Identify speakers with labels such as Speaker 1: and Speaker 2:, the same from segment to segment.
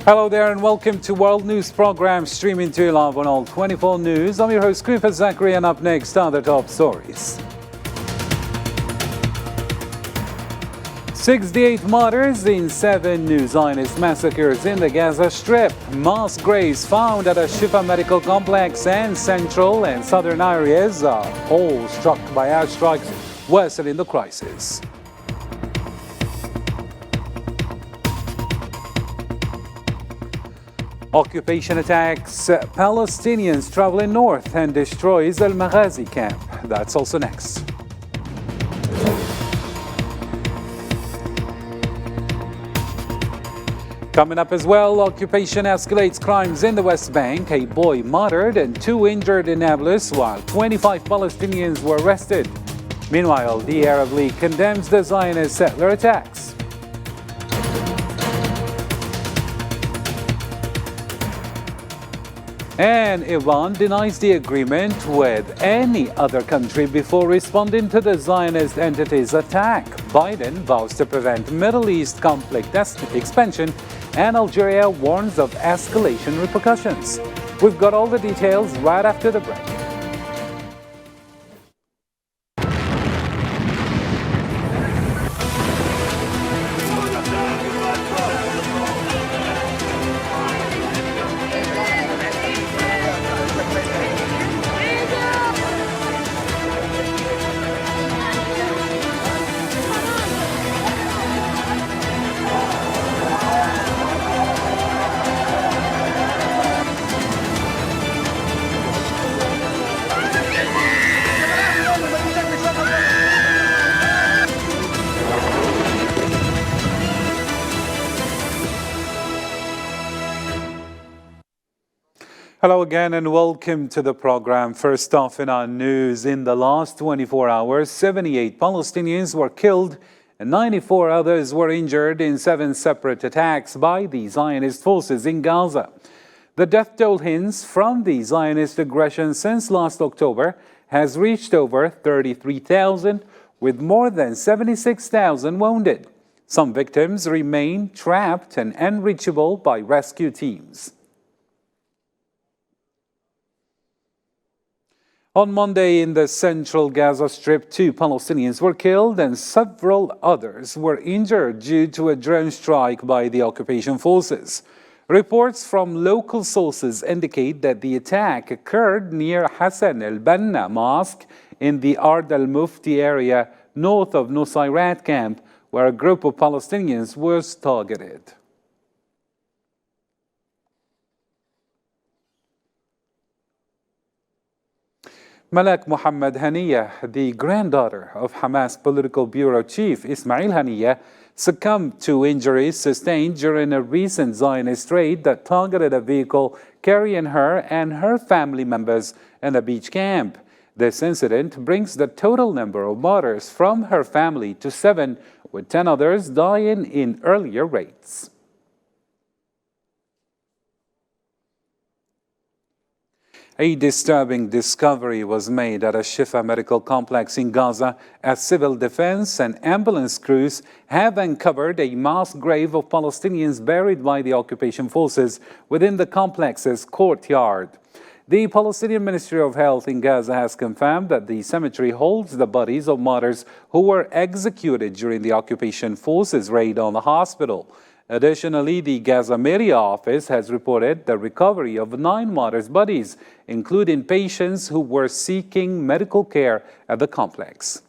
Speaker 1: Hello there and welcome to World News Program streaming to you live on all 24 News. I'm your host, Griffith Zachary, and up next are the top stories. 68 martyrs in 7 new Zionist massacres in the Gaza Strip. Mass graves found at a Shifa medical complex and central and southern areas are all struck by airstrikes, worsening the crisis. Occupation attacks Palestinians traveling north and destroys Al Maghazi camp. That's also next. Coming up as well, occupation escalates crimes in the West Bank. A boy murdered and 2 injured in Nablus, while 25 Palestinians were arrested. Meanwhile, the Arab League condemns the Zionist settler attacks. And Iran denies the agreement with any other country before responding to the Zionist entity's attack. Biden vows to prevent Middle East conflict expansion, and Algeria warns of escalation repercussions. We've got all the details right after the break. Hello again and welcome to the program. First off in our news, in the last 24 hours, 78 Palestinians were killed and 94 others were injured in 7 separate attacks by the Zionist forces in Gaza. The death toll hints from the Zionist aggression since last October has reached over 33,000, with more than 76,000 wounded. Some victims remain trapped and unreachable by rescue teams. On Monday in the central Gaza Strip, 2 Palestinians were killed and several others were injured due to a drone strike by the occupation forces. Reports from local sources indicate that the attack occurred near Hassan al-Banna Mosque in the Ard al-Mufti area north of Nusayrat camp, where a group of Palestinians was targeted. Malak Mohammed Haniyeh, the granddaughter of Hamas political bureau chief Ismail Haniyeh, succumbed to injuries sustained during a recent Zionist raid that targeted a vehicle carrying her and her family members in a beach camp. This incident brings the total number of martyrs from her family to 7, with 10 others dying in earlier raids. A disturbing discovery was made at a Shifa medical complex in Gaza as civil defense and ambulance crews have uncovered a mass grave of Palestinians buried by the occupation forces within the complex's courtyard. The Palestinian Ministry of Health in Gaza has confirmed that the cemetery holds the bodies of martyrs who were executed during the occupation forces raid on the hospital. Additionally, the Gaza Media Office has reported the recovery of 9 martyrs' bodies, including patients who were seeking medical care at the complex.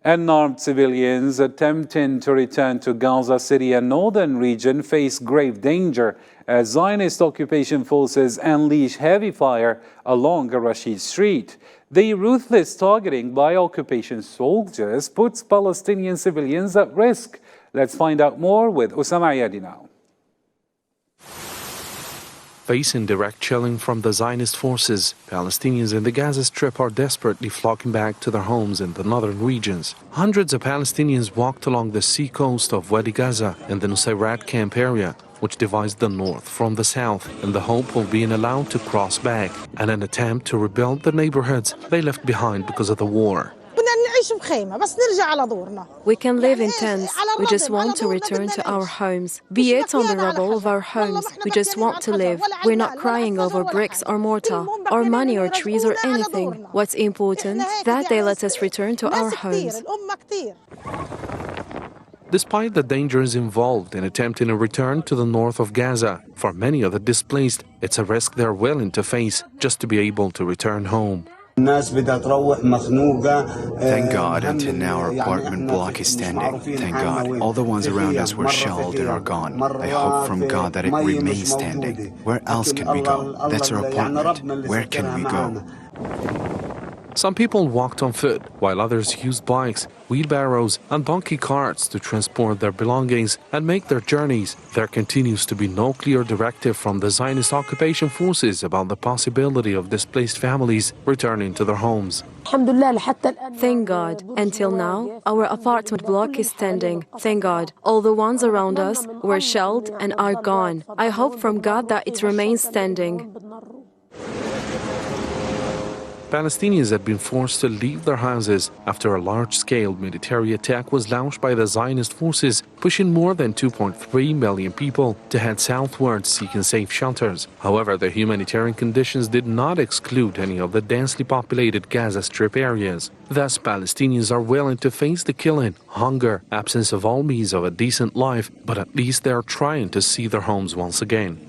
Speaker 1: Unarmed civilians attempting to return to Gaza City and northern region face grave danger as Zionist occupation forces unleash heavy fire along Rashid Street. The ruthless targeting by occupation soldiers puts Palestinian civilians at risk. Let's find out more with Osama Ayadi now.
Speaker 2: Facing direct shelling from the Zionist forces, Palestinians in the Gaza Strip are desperately flocking back to their homes in the northern regions. Hundreds of Palestinians walked along the seacoast of Wadi Gaza in the Nusayrat camp area, which divides the north from the south, in the hope of being allowed to cross back and an attempt to rebuild the neighborhoods they left behind because of the war.
Speaker 3: We can live in tents. We just want to return to our homes. Be it on the rubble of our homes. We just want to live. We're not crying over bricks or mortar, or money or trees or anything. What's important? That they let us return to our homes.
Speaker 2: Despite the dangers involved in attempting a return to the north of Gaza, for many of the displaced, it's a risk they're willing to face just to be able to return home.
Speaker 4: Thank God, until now our apartment block is standing. Thank God. All the ones around us were shelled and are gone. I hope from God that it remains standing. Where else can we go? That's our apartment. Where can we go?
Speaker 2: Some people walked on foot, while others used bikes, wheelbarrows, and donkey carts to transport their belongings and make their journeys. There continues to be no clear directive from the Zionist occupation forces about the possibility of displaced families returning to their homes.
Speaker 3: Thank God. Until now, our apartment block is standing. Thank God. All the ones around us were shelled and are gone. I hope from God that it remains standing.
Speaker 2: Palestinians had been forced to leave their houses after a large-scale military attack was launched by the Zionist forces, pushing more than 2.3 million people to head southwards seeking safe shelters. However, the humanitarian conditions did not exclude any of the densely populated Gaza Strip areas. Thus, Palestinians are willing to face the killing, hunger, absence of all means of a decent life, but at least they are trying to see their homes once again.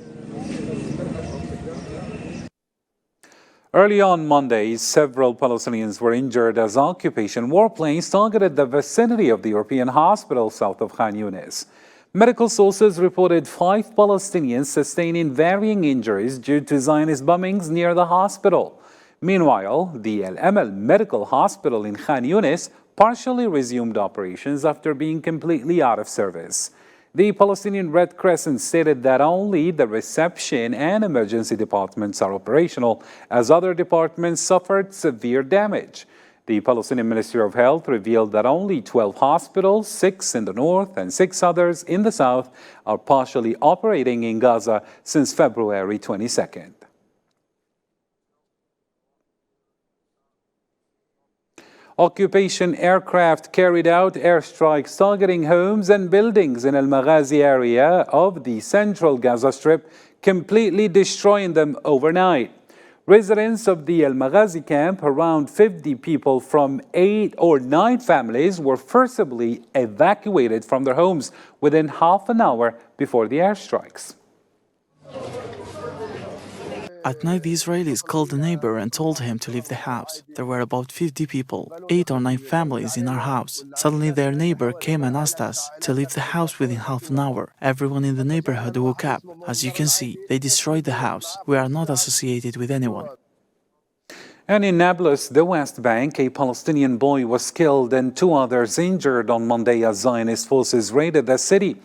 Speaker 1: Early on Monday, several Palestinians were injured as occupation warplanes targeted the vicinity of the European hospital south of Khan Yunis. Medical sources reported 5 Palestinians sustaining varying injuries due to Zionist bombings near the hospital. Meanwhile, the Al Amal Medical Hospital in Khan Yunis partially resumed operations after being completely out of service. The Palestinian Red Crescent stated that only the reception and emergency departments are operational, as other departments suffered severe damage. The Palestinian Ministry of Health revealed that only 12 hospitals, 6 in the north and 6 others in the south, are partially operating in Gaza since February 22nd. Occupation aircraft carried out airstrikes targeting homes and buildings in Al Maghazi area of the central Gaza Strip, completely destroying them overnight. Residents of the Al Maghazi camp, around 50 people from 8 or 9 families, were forcibly evacuated from their homes within half an hour before the airstrikes.
Speaker 5: At night, the Israelis called a neighbor and told him to leave the house. There were about 50 people, 8 or 9 families in our house. Suddenly, their neighbor came and asked us to leave the house within half an hour. Everyone in the neighborhood woke up. As you can see, they destroyed the house. We are not associated with anyone.
Speaker 1: And in Nablus, the West Bank, a Palestinian boy was killed and 2 others injured on Monday as Zionist forces raided the city.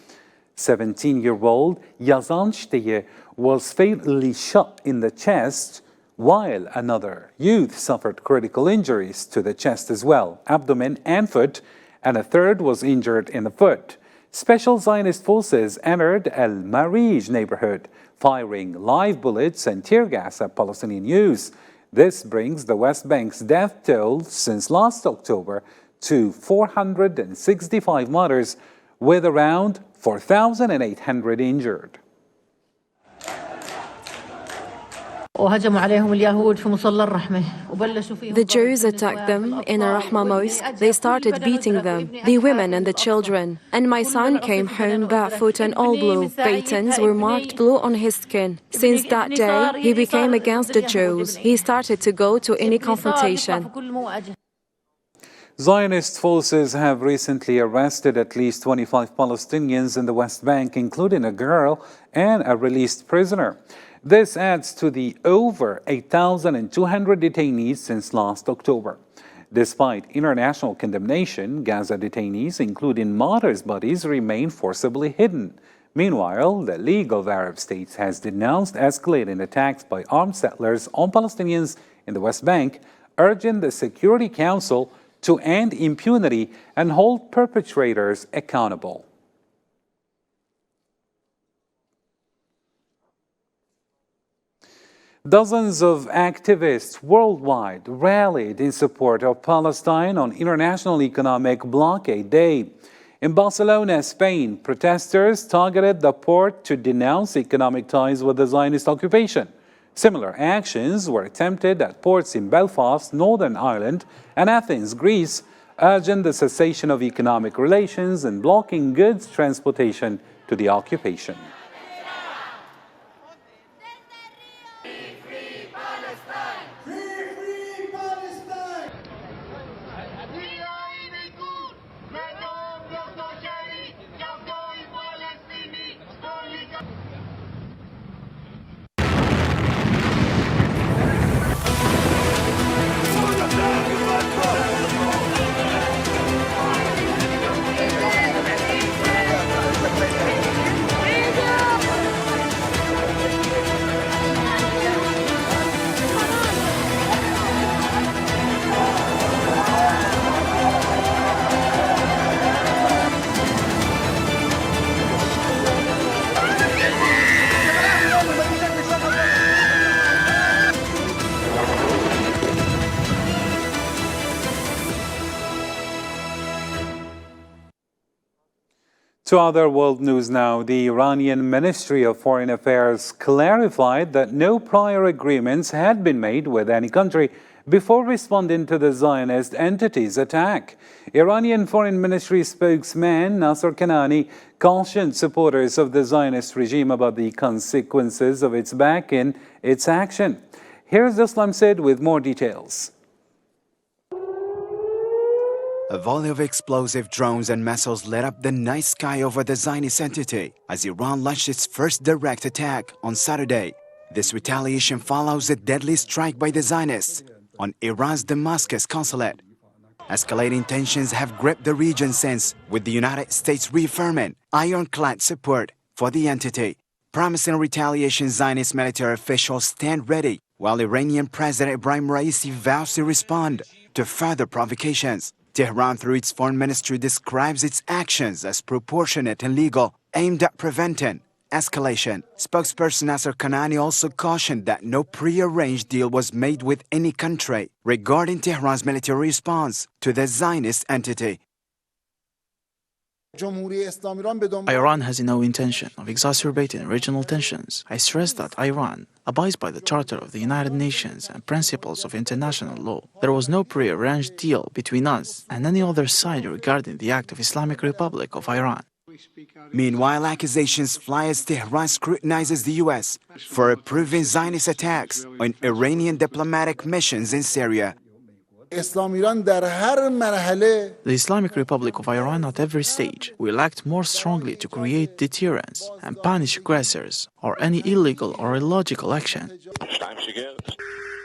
Speaker 1: 17-year-old Yazan Shteye was fatally shot in the chest, while another youth suffered critical injuries to the chest as well, abdomen and foot, and a third was injured in the foot. Special Zionist forces entered Al Marij neighborhood, firing live bullets and tear gas at Palestinian youths. This brings the West Bank's death toll since last October to 465 martyrs, with around 4,800 injured.
Speaker 3: The Jews attacked them in a Rahma mosque. They started beating them, the women and the children. And my son came home barefoot and all blue. Batons were marked blue on his skin. Since that day, he became against the Jews. He started to go to any confrontation.
Speaker 1: Zionist forces have recently arrested at least 25 Palestinians in the West Bank, including a girl and a released prisoner. This adds to the over 8,200 detainees since last October. Despite international condemnation, Gaza detainees, including martyrs' bodies, remain forcibly hidden. Meanwhile, the League of Arab States has denounced escalating attacks by armed settlers on Palestinians in the West Bank, urging the Security Council to end impunity and hold perpetrators accountable. Dozens of activists worldwide rallied in support of Palestine on International Economic Blockade Day. In Barcelona, Spain, protesters targeted the port to denounce economic ties with the Zionist occupation. Similar actions were attempted at ports in Belfast, Northern Ireland, and Athens, Greece, urging the cessation of economic relations and blocking goods transportation to the occupation. To other world news now, the Iranian Ministry of Foreign Affairs clarified that no prior agreements had been made with any country before responding to the Zionist entity's attack. Iranian Foreign Ministry spokesman Nasser Kanani cautioned supporters of the Zionist regime about the consequences of its backing its action. Here's Islam Said with more details.
Speaker 4: A volley of explosive drones and missiles lit up the night sky over the Zionist entity as Iran launched its first direct attack on Saturday. This retaliation follows a deadly strike by the Zionists on Iran's Damascus consulate. Escalating tensions have gripped the region since, with the United States reaffirming ironclad support for the entity. Promising retaliation, Zionist military officials stand ready, while Iranian President Ibrahim Raisi vows to respond to further provocations. Tehran, through its foreign ministry, describes its actions as proportionate and legal, aimed at preventing escalation. Spokesperson Nasser Kanani also cautioned that no prearranged deal was made with any country regarding Tehran's military response to the Zionist entity.
Speaker 5: Iran has no intention of exacerbating regional tensions. I stress that Iran abides by the Charter of the United Nations and principles of international law. There was no pre-arranged deal between us and any other side regarding the act of Islamic Republic of Iran.
Speaker 4: Meanwhile, accusations fly as Tehran scrutinizes the U.S. for approving Zionist attacks on Iranian diplomatic missions in Syria.
Speaker 5: The Islamic Republic of Iran at every stage will act more strongly to create deterrence and punish aggressors or any illegal or illogical action.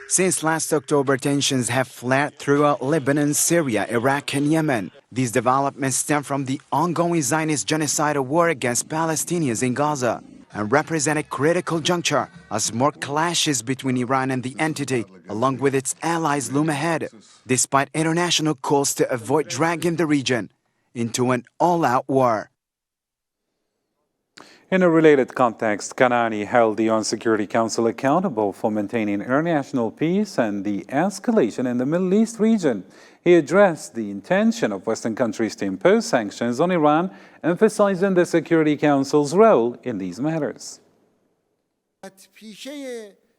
Speaker 4: Since last October, tensions have flared throughout Lebanon, Syria, Iraq, and Yemen. These developments stem from the ongoing Zionist genocidal war against Palestinians in Gaza and represent a critical juncture as more clashes between Iran and the entity, along with its allies, loom ahead, despite international calls to avoid dragging the region into an all-out war.
Speaker 1: In a related context, Kanani held the UN Security Council accountable for maintaining international peace and the escalation in the Middle East region. He addressed the intention of Western countries to impose sanctions on Iran, emphasizing the Security Council's role in these matters.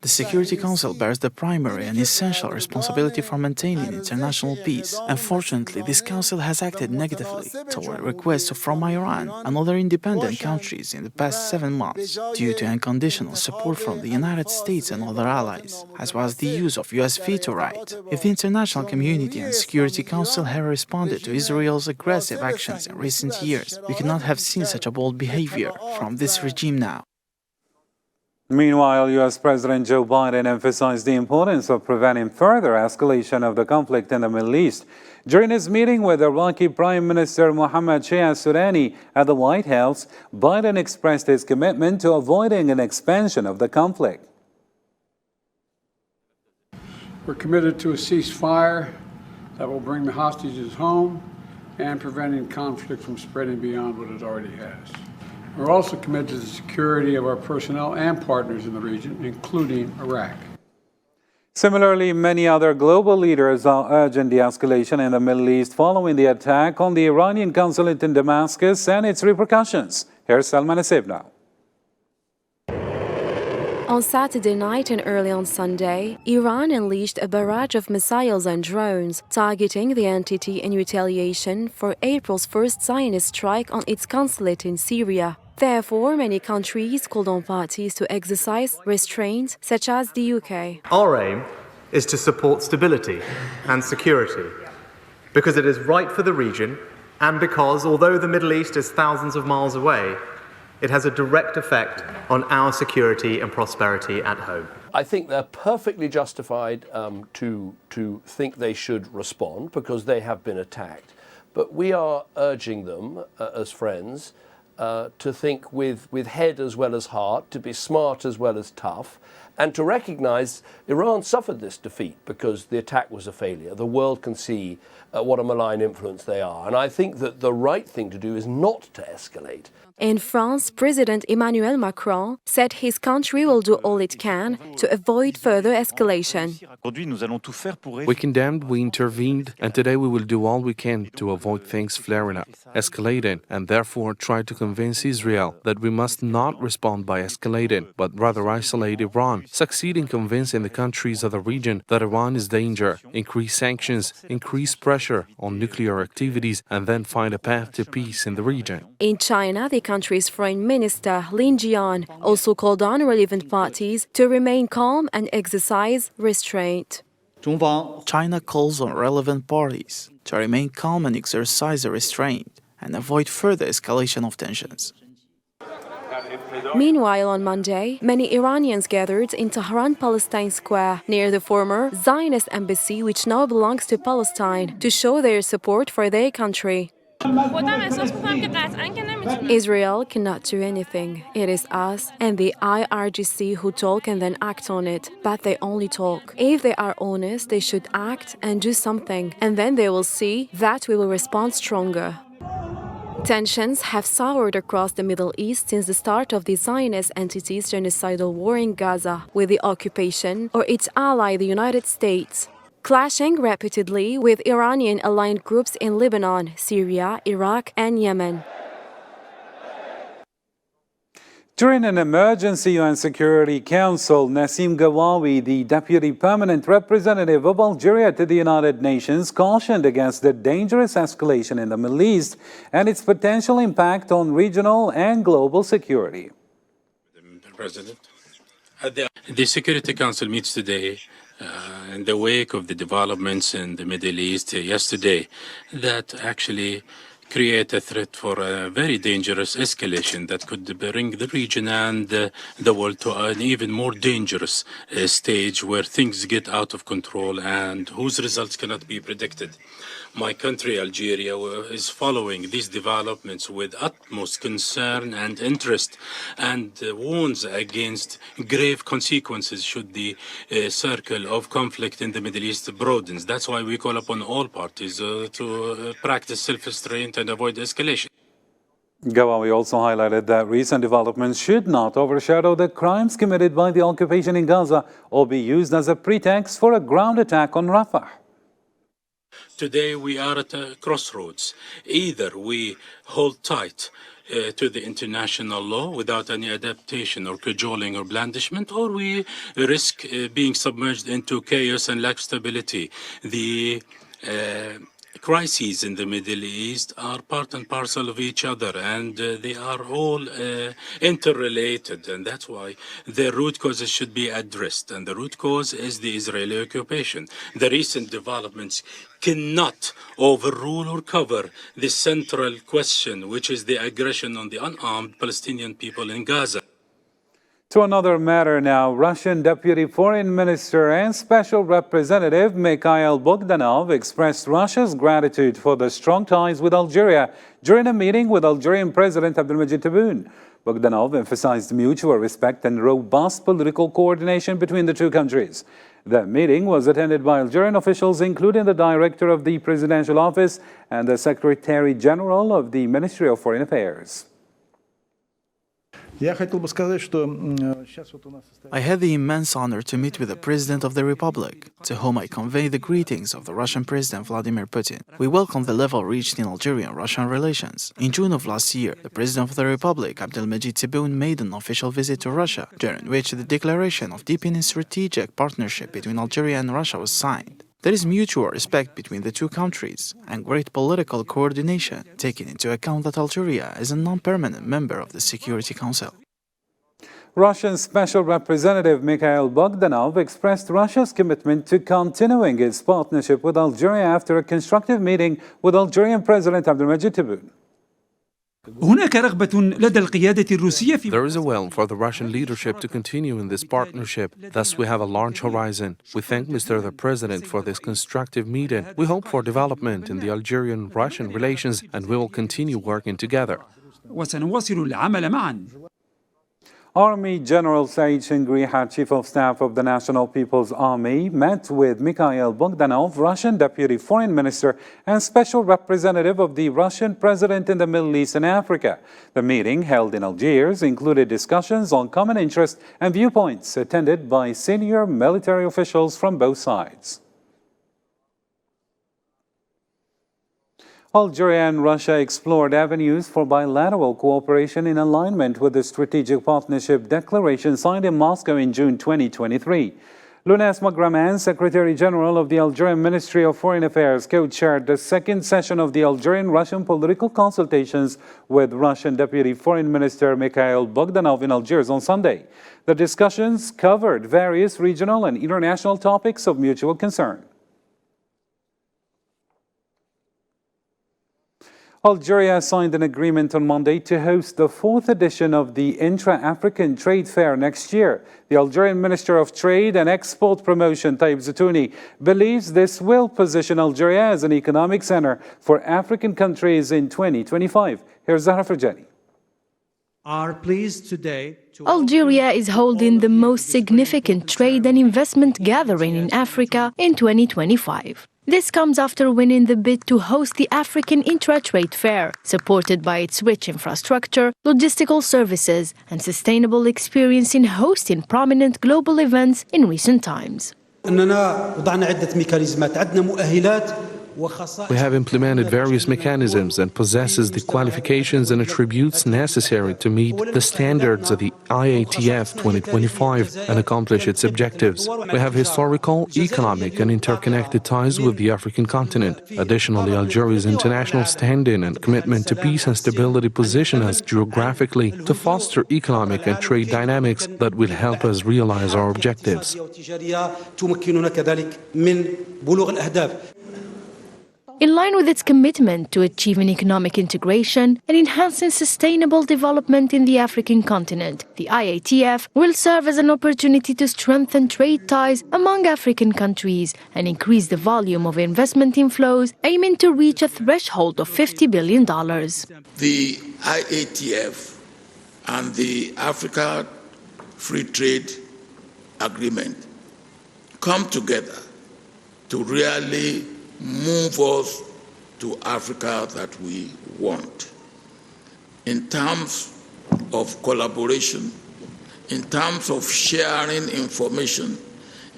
Speaker 5: The Security Council bears the primary and essential responsibility for maintaining international peace. Unfortunately, this council has acted negatively toward requests from Iran and other independent countries in the past 7 months due to unconditional support from the United States and other allies, as well as the use of U.S. veto right. If the international community and Security Council had responded to Israel's aggressive actions in recent years, we could not have seen such a bold behavior from this regime now.
Speaker 1: Meanwhile, U.S. President Joe Biden emphasized the importance of preventing further escalation of the conflict in the Middle East. During his meeting with Iraqi Prime Minister Mohammad Shia Soudani at the White House, Biden expressed his commitment to avoiding an expansion of the conflict.
Speaker 6: We're committed to a ceasefire that will bring the hostages home and preventing conflict from spreading beyond what it already has. We're also committed to the security of our personnel and partners in the region, including Iraq.
Speaker 1: Similarly, many other global leaders are urging de-escalation in the Middle East following the attack on the Iranian consulate in Damascus and its repercussions. Here's Salman Asib now.
Speaker 3: On Saturday night and early on Sunday, Iran unleashed a barrage of missiles and drones, targeting the entity in retaliation for April's first Zionist strike on its consulate in Syria. Therefore, many countries called on parties to exercise restraints, such as the UK.
Speaker 7: Our aim is to support stability and security, because it is right for the region, and because, although the Middle East is thousands of miles away, it has a direct effect on our security and prosperity at home.
Speaker 8: I think they're perfectly justified to think they should respond because they have been attacked. But we are urging them as friends to think with head as well as heart, to be smart as well as tough, and to recognize Iran suffered this defeat because the attack was a failure. The world can see what a malign influence they are. And I think that the right thing to do is not to escalate.
Speaker 3: In France, President Emmanuel Macron said his country will do all it can to avoid further escalation.
Speaker 2: We condemned, we intervened, and today we will do all we can to avoid things flaring up, escalating, and therefore try to convince Israel that we must not respond by escalating, but rather isolate Iran, succeed in convincing the countries of the region that Iran is danger, increase sanctions, increase pressure on nuclear activities, and then find a path to peace in the region.
Speaker 3: In China, the country's Foreign Minister Lin Jian also called on relevant parties to remain calm and exercise restraint.
Speaker 5: China calls on relevant parties to remain calm and exercise restraint and avoid further escalation of tensions.
Speaker 3: Meanwhile, on Monday, many Iranians gathered in Tehran Palestine Square near the former Zionist embassy, which now belongs to Palestine, to show their support for their country. Israel cannot do anything. It is us and the IRGC who talk and then act on it. But they only talk. If they are honest, they should act and do something. And then they will see that we will respond stronger. Tensions have soured across the Middle East since the start of the Zionist entity's genocidal war in Gaza, with the occupation or its ally, the United States, clashing repeatedly with Iranian-aligned groups in Lebanon, Syria, Iraq, and Yemen.
Speaker 1: During an emergency UN Security Council, Nassim Gawawi, the Deputy Permanent Representative of Algeria to the United Nations, cautioned against the dangerous escalation in the Middle East and its potential impact on regional and global security.
Speaker 9: President, the Security Council meets today in the wake of the developments in the Middle East yesterday that actually create a threat for a very dangerous escalation that could bring the region and the world to an even more dangerous stage where things get out of control and whose results cannot be predicted. My country, Algeria, is following these developments with utmost concern and interest and warns against grave consequences should the circle of conflict in the Middle East broadens. That's why we call upon all parties to practice self-restraint and avoid escalation.
Speaker 1: Gawawi also highlighted that recent developments should not overshadow the crimes committed by the occupation in Gaza or be used as a pretext for a ground attack on Rafah.
Speaker 9: Today we are at a crossroads. Either we hold tight to the international law without any adaptation or cajoling or blandishment, or we risk being submerged into chaos and lack of stability. The crises in the Middle East are part and parcel of each other, and they are all interrelated, and that's why the root causes should be addressed, and the root cause is the Israeli occupation. The recent developments cannot overrule or cover the central question, which is the aggression on the unarmed Palestinian people in Gaza.
Speaker 1: To another matter now, Russian Deputy Foreign Minister and Special Representative Mikhail Bogdanov expressed Russia's gratitude for the strong ties with Algeria during a meeting with Algerian President Abdelmajid Tebboune. Bogdanov emphasized mutual respect and robust political coordination between the two countries. The meeting was attended by Algerian officials, including the Director of the Presidential Office and the Secretary General of the Ministry of Foreign Affairs.
Speaker 5: I had the immense honor to meet with the President of the Republic, to whom I convey the greetings of the Russian President Vladimir Putin. We welcome the level reached in Algerian-Russian relations. In June of last year, the President of the Republic, Abdelmajid Tebboune, made an official visit to Russia, during which the declaration of deepening strategic partnership between Algeria and Russia was signed. There is mutual respect between the two countries and great political coordination, taking into account that Algeria is a non-permanent member of the Security Council.
Speaker 1: Russian Special Representative Mikhail Bogdanov expressed Russia's commitment to continuing its partnership with Algeria after a constructive meeting with Algerian President Abdelmajid Tebboune.
Speaker 2: There is a will for the Russian leadership to continue in this partnership. Thus, we have a large horizon. We thank Mr. the President for this constructive meeting. We hope for development in the Algerian-Russian relations, and we will continue working together.
Speaker 1: Army General Said Shingriha, Chief of Staff of the National People's Army, met with Mikhail Bogdanov, Russian Deputy Foreign Minister and Special Representative of the Russian President in the Middle East and Africa. The meeting, held in Algiers, included discussions on common interests and viewpoints, attended by senior military officials from both sides. Algeria and Russia explored avenues for bilateral cooperation in alignment with the Strategic Partnership Declaration signed in Moscow in June 2023. Lounes Magraman, Secretary General of the Algerian Ministry of Foreign Affairs, co-chaired the second session of the Algerian-Russian political consultations with Russian Deputy Foreign Minister Mikhail Bogdanov in Algiers on Sunday. The discussions covered various regional and international topics of mutual concern. Algeria signed an agreement on Monday to host the fourth edition of the Intra-African Trade Fair next year. The Algerian Minister of Trade and Export Promotion, Taib Zitouni, believes this will position Algeria as an economic center for African countries in 2025. Here's Zahra Farjani.
Speaker 10: Algeria is holding the most significant trade and investment gathering in Africa in 2025. This comes after winning the bid to host the African Intra-Trade Fair, supported by its rich infrastructure, logistical services, and sustainable experience in hosting prominent global events in recent times.
Speaker 2: We have implemented various mechanisms and possesses the qualifications and attributes necessary to meet the standards of the IATF 2025 and accomplish its objectives. We have historical, economic and interconnected ties with the African continent. Additionally, Algeria's international standing and commitment to peace and stability position us geographically to foster economic and trade dynamics that will help us realize our objectives.
Speaker 10: In line with its commitment to achieving economic integration and enhancing sustainable development in the African continent, the IATF will serve as an opportunity to strengthen trade ties among African countries and increase the volume of investment inflows, aiming to reach a threshold of $50 billion.
Speaker 11: The IATF and the Africa Free Trade Agreement come together to really move us to Africa that we want. In terms of collaboration, in terms of sharing information,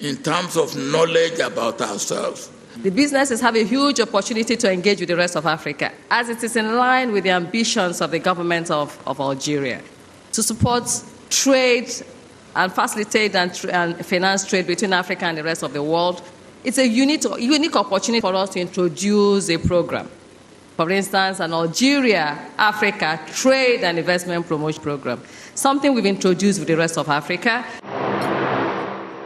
Speaker 11: in terms of knowledge about ourselves.
Speaker 12: The businesses have a huge opportunity to engage with the rest of Africa, as it is in line with the ambitions of the government of Algeria to support trade and facilitate and finance trade between Africa and the rest of the world. It's a unique opportunity for us to introduce a program. For instance, an Algeria-Africa Trade and Investment Promotion Program, something we've introduced with the rest of Africa.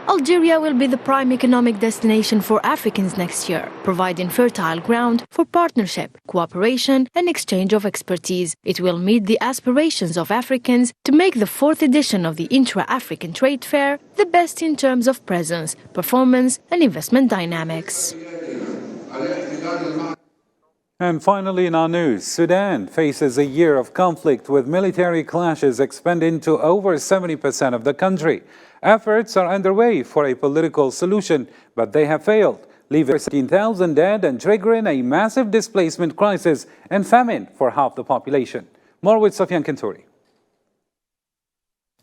Speaker 10: Algeria will be the prime economic destination for Africans next year, providing fertile ground for partnership, cooperation, and exchange of expertise. It will meet the aspirations of Africans to make the fourth edition of the Intra-African Trade Fair the best in terms of presence, performance, and investment dynamics.
Speaker 1: And finally in our news, Sudan faces a year of conflict with military clashes expanding to over 70% of the country. Efforts are underway for a political solution, but they have failed, leaving 17,000 dead and triggering a massive displacement crisis and famine for half the population. More with Sofian Kenturi.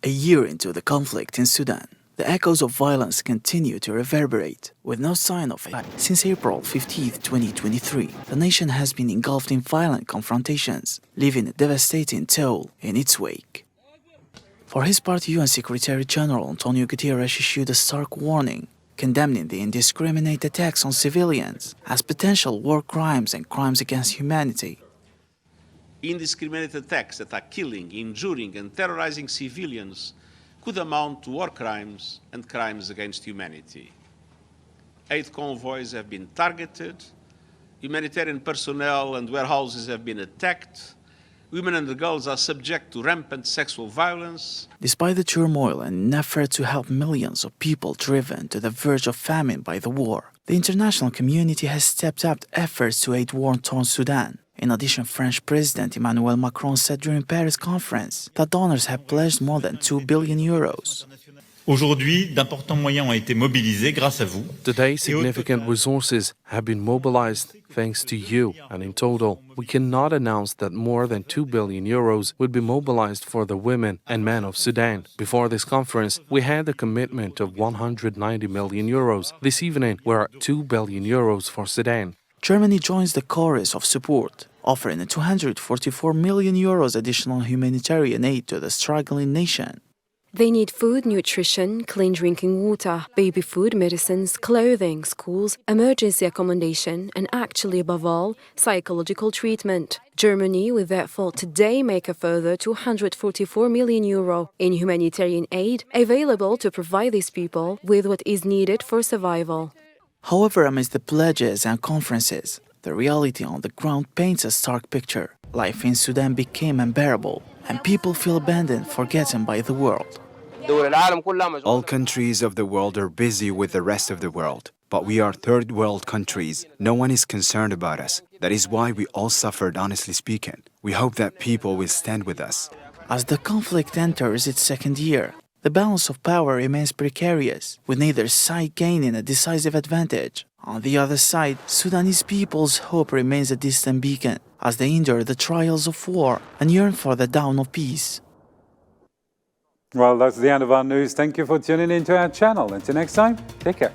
Speaker 5: A year into the conflict in Sudan, the echoes of violence continue to reverberate, with no sign of it. Since April 15, 2023, the nation has been engulfed in violent confrontations, leaving a devastating toll in its wake. For his part, UN Secretary General Antonio Guterres issued a stark warning, condemning the indiscriminate attacks on civilians as potential war crimes and crimes against humanity.
Speaker 13: Indiscriminate attacks that are killing, injuring, and terrorizing civilians could amount to war crimes and crimes against humanity. Aid convoys have been targeted, humanitarian personnel and warehouses have been attacked, women and girls are subject to rampant sexual violence.
Speaker 5: Despite the turmoil and an effort to help millions of people driven to the verge of famine by the war, the international community has stepped up efforts to aid war-torn Sudan. In addition, French President Emmanuel Macron said during Paris conference that donors have pledged more than 2 billion euros.
Speaker 14: Aujourd'hui, d'importants moyens ont été mobilisés grâce à vous.
Speaker 2: Today, significant resources have been mobilized thanks to you, and in total, we cannot announce that more than 2 billion euros would be mobilized for the women and men of Sudan. Before this conference, we had a commitment of 190 million euros. This evening, we are 2 billion euros for Sudan.
Speaker 5: Germany joins the chorus of support, offering a 244 million euros additional humanitarian aid to the struggling nation.
Speaker 3: They need food, nutrition, clean drinking water, baby food, medicines, clothing, schools, emergency accommodation, and actually, above all, psychological treatment. Germany will therefore today make a further 244 million euro in humanitarian aid available to provide these people with what is needed for survival.
Speaker 5: However, amidst the pledges and conferences, the reality on the ground paints a stark picture. Life in Sudan became unbearable, and people feel abandoned, forgotten by the world.
Speaker 4: All countries of the world are busy with the rest of the world, but we are third world countries. No one is concerned about us. That is why we all suffered, honestly speaking. We hope that people will stand with us.
Speaker 5: As the conflict enters its second year, the balance of power remains precarious, with neither side gaining a decisive advantage. On the other side, Sudanese people's hope remains a distant beacon as they endure the trials of war and yearn for the dawn of peace.
Speaker 1: Well, that's the end of our news. Thank you for tuning into our channel. Until next time, take care.